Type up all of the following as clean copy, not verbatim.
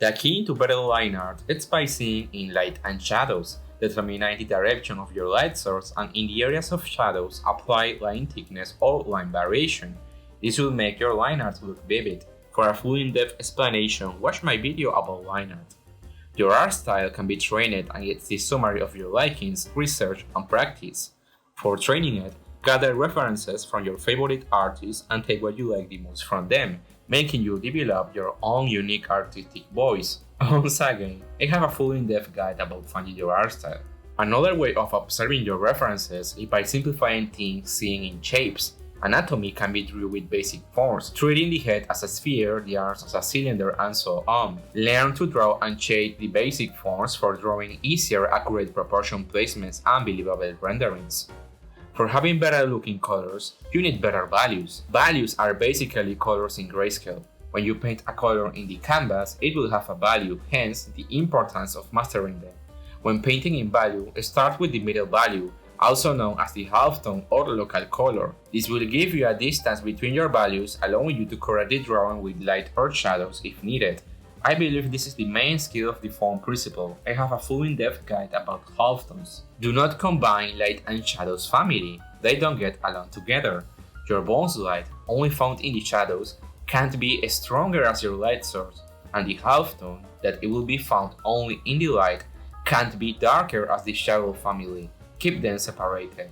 The key to better line art is by seeing in light and shadows, determining the direction of your light source, and in the areas of shadows apply line thickness or line variation. This will make your line art look vivid. For a full in-depth explanation, watch my video about line art. Your art style can be trained and it's the summary of your likings, research, and practice. For training it, gather references from your favorite artists and take what you like the most from them, making you develop your own unique artistic voice. Once again, I have a full in-depth guide about finding your art style. Another way of observing your references is by simplifying things seeing in shapes. Anatomy can be drew with basic forms, treating the head as a sphere, the arms as a cylinder, and so on. Learn to draw and shape the basic forms for drawing easier, accurate proportion placements and believable renderings. For having better looking colors, you need better values. Values are basically colors in grayscale. When you paint a color in the canvas, it will have a value, hence the importance of mastering them. When painting in value, start with the middle value, also known as the halftone or local color. This will give you a distance between your values, allowing you to correct the drawing with light or shadows if needed. I believe this is the main skill of the form principle. I have a full in-depth guide about halftones. Do not combine light and shadows family. They don't get along together. Your bones light, only found in the shadows, can't be as stronger as your light source, and the halftone, that it will be found only in the light, can't be darker as the shadow family. Keep them separated.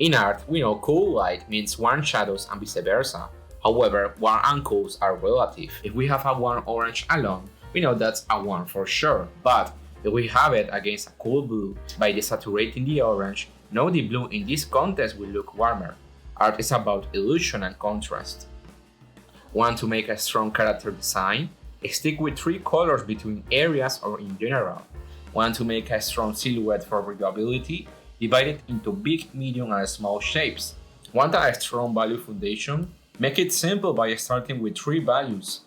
In art, we know cool light means warm shadows and vice versa. However, warm and cools are relative. If we have a warm orange alone, we know that's a warm for sure, but if we have it against a cool blue, by desaturating the orange, now the blue in this context will look warmer. Art is about illusion and contrast. Want to make a strong character design? Stick with 3 colors between areas or in general. Want to make a strong silhouette for readability? Divide it into big, medium, and small shapes. Want a strong value foundation? Make it simple by starting with 3 values.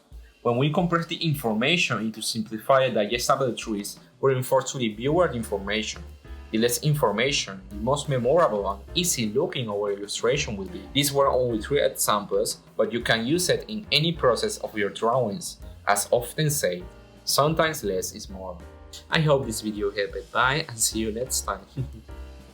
When we compress the information into simplified digestible trees, we reinforce to the viewer the information. The less information, the most memorable and easy looking our illustration will be. These were only 3 examples, but you can use it in any process of your drawings. As often said, sometimes less is more. I hope this video helped. Bye and see you next time.